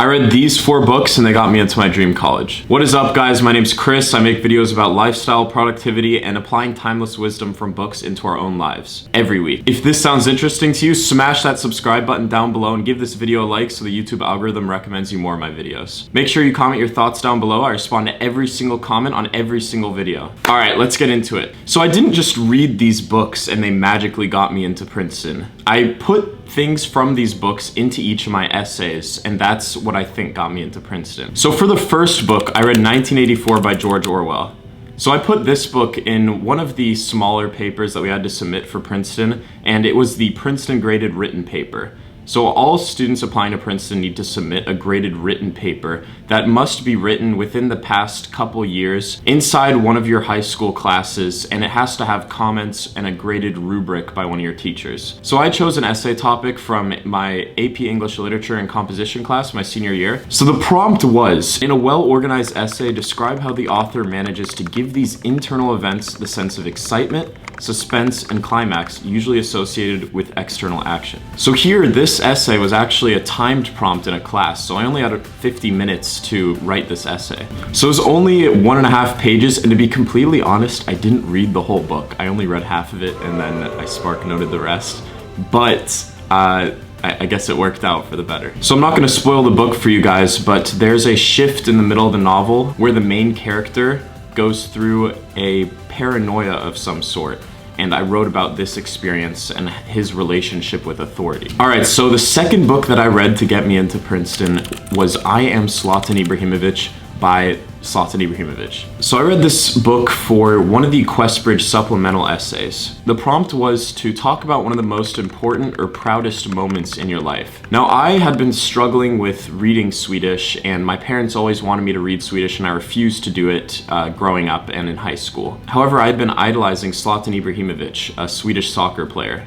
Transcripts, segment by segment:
I read these 4 books and they got me into my dream college. What is up, guys? My name's Chris. I make videos about lifestyle, productivity, and applying timeless wisdom from books into our own lives every week. If this sounds interesting to you, smash that subscribe button down below and give this video a like so the YouTube algorithm recommends you more of my videos. Make sure you comment your thoughts down below. I respond to every single comment on every single video. All right, let's get into it. So I didn't just read these books and they magically got me into Princeton. I put things from these books into each of my essays, and that's what I think got me into Princeton. So for the first book, I read 1984 by George Orwell. So I put this book in one of the smaller papers that we had to submit for Princeton, and it was the Princeton graded written paper. So all students applying to Princeton need to submit a graded written paper that must be written within the past couple years inside one of your high school classes, and it has to have comments and a graded rubric by one of your teachers. So I chose an essay topic from my AP English Literature and Composition class my senior year. So the prompt was, in a well-organized essay, describe how the author manages to give these internal events the sense of excitement, suspense, and climax usually associated with external action. So here, this essay was actually a timed prompt in a class, so I only had 50 minutes to write this essay. So it was only 1.5 pages, and to be completely honest, I didn't read the whole book. I only read half of it, and then I spark noted the rest. But I guess it worked out for the better. So I'm not gonna spoil the book for you guys, but there's a shift in the middle of the novel where the main character goes through a paranoia of some sort, and I wrote about this experience and his relationship with authority. All right, so the second book that I read to get me into Princeton was I Am ZLATAN IBRAHIMOVIC by ZLATAN IBRAHIMOVIC. So I read this book for one of the Questbridge supplemental essays. The prompt was to talk about one of the most important or proudest moments in your life. Now, I had been struggling with reading Swedish, and my parents always wanted me to read Swedish, and I refused to do it growing up and in high school. However, I had been idolizing ZLATAN IBRAHIMOVIC, a Swedish soccer player.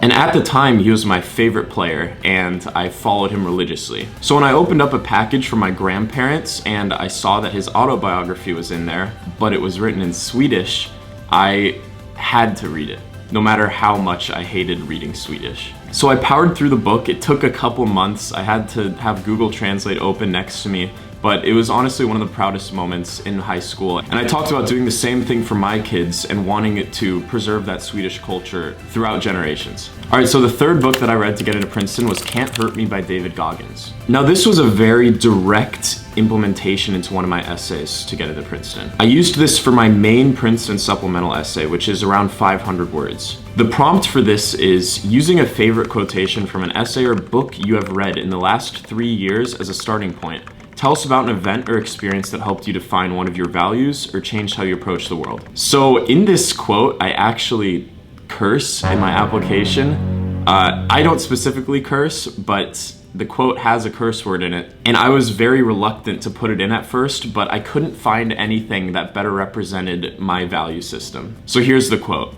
And at the time, he was my favorite player, and I followed him religiously. So when I opened up a package from my grandparents and I saw that his autobiography was in there, but it was written in Swedish, I had to read it, no matter how much I hated reading Swedish. So I powered through the book. It took a couple months. I had to have Google Translate open next to me, but it was honestly one of the proudest moments in high school. And I talked about doing the same thing for my kids and wanting it to preserve that Swedish culture throughout generations. All right, so the third book that I read to get into Princeton was Can't Hurt Me by David Goggins. Now, this was a very direct implementation into one of my essays to get into Princeton. I used this for my main Princeton supplemental essay, which is around 500 words. The prompt for this is using a favorite quotation from an essay or book you have read in the last 3 years as a starting point. Tell us about an event or experience that helped you define one of your values or changed how you approach the world. So in this quote, I actually curse in my application. I don't specifically curse, but the quote has a curse word in it, and I was very reluctant to put it in at first, but I couldn't find anything that better represented my value system. So here's the quote.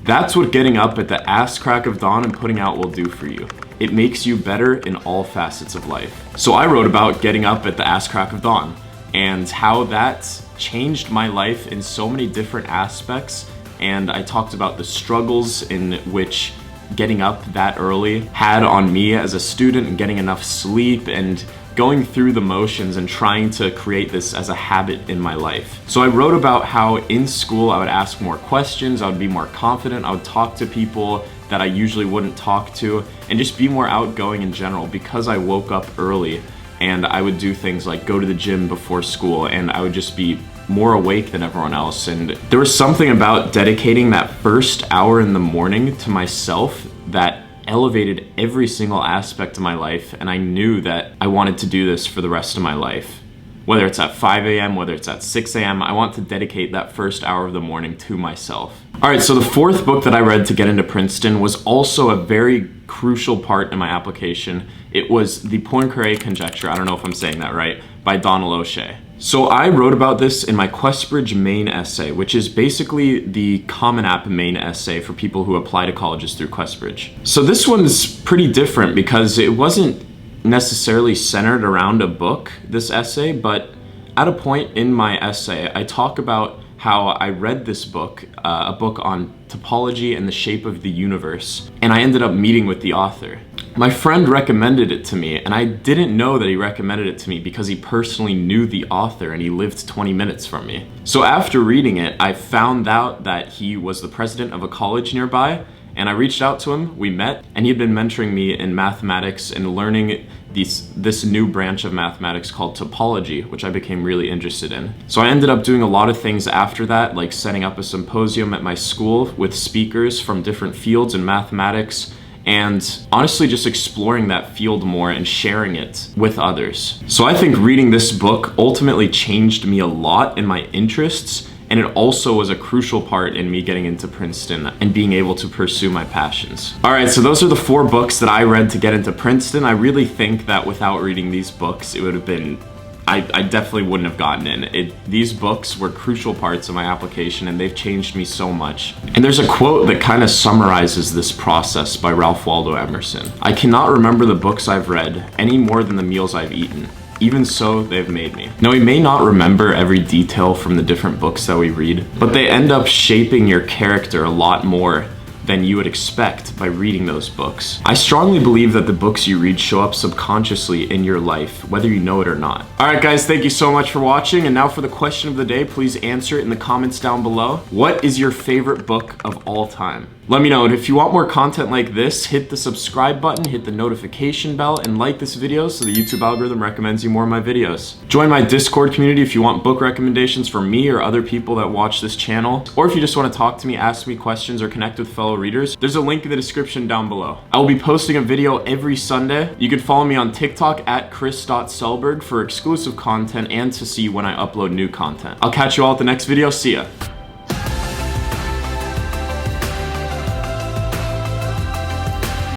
That's what getting up at the ass crack of dawn and putting out will do for you. It makes you better in all facets of life. So I wrote about getting up at the ass crack of dawn and how that changed my life in so many different aspects. And I talked about the struggles in which getting up that early had on me as a student, and getting enough sleep and going through the motions and trying to create this as a habit in my life. So I wrote about how in school I would ask more questions, I would be more confident, I would talk to people that I usually wouldn't talk to, and just be more outgoing in general because I woke up early, and I would do things like go to the gym before school, and I would just be more awake than everyone else. And there was something about dedicating that first hour in the morning to myself that elevated every single aspect of my life, and I knew that I wanted to do this for the rest of my life. Whether it's at 5 a.m., whether it's at 6 a.m., I want to dedicate that first hour of the morning to myself. All right, so the fourth book that I read to get into Princeton was also a very crucial part in my application. It was the POINCARE Conjecture, I don't know if I'm saying that right, by Donald O'Shea. So I wrote about this in my Questbridge main essay, which is basically the Common App main essay for people who apply to colleges through Questbridge. So this one's pretty different because it wasn't necessarily centered around a book, this essay, but at a point in my essay, I talk about how I read this book, a book on topology and the shape of the universe, and I ended up meeting with the author. My friend recommended it to me, and I didn't know that he recommended it to me because he personally knew the author and he lived 20 minutes from me. So after reading it, I found out that he was the president of a college nearby, and I reached out to him, we met, and he had been mentoring me in mathematics and learning this new branch of mathematics called topology, which I became really interested in. So I ended up doing a lot of things after that, like setting up a symposium at my school with speakers from different fields in mathematics, and honestly just exploring that field more and sharing it with others. So I think reading this book ultimately changed me a lot in my interests, and it also was a crucial part in me getting into Princeton and being able to pursue my passions. Alright, so those are the 4 books that I read to get into Princeton. I really think that without reading these books, it would have been, I definitely wouldn't have gotten in. These books were crucial parts of my application, and they've changed me so much. And there's a quote that kind of summarizes this process by Ralph Waldo Emerson. "I cannot remember the books I've read any more than the meals I've eaten. Even so, they've made me." Now, we may not remember every detail from the different books that we read, but they end up shaping your character a lot more than you would expect by reading those books. I strongly believe that the books you read show up subconsciously in your life, whether you know it or not. Alright guys, thank you so much for watching, and now for the question of the day, please answer it in the comments down below. What is your favorite book of all time? Let me know, and if you want more content like this, hit the subscribe button, hit the notification bell, and like this video so the YouTube algorithm recommends you more of my videos. Join my Discord community if you want book recommendations from me or other people that watch this channel, or if you just want to talk to me, ask me questions, or connect with fellow readers, there's a link in the description down below. I will be posting a video every Sunday. You can follow me on TikTok at chris.selberg for exclusive content and to see when I upload new content. I'll catch you all at the next video. See ya.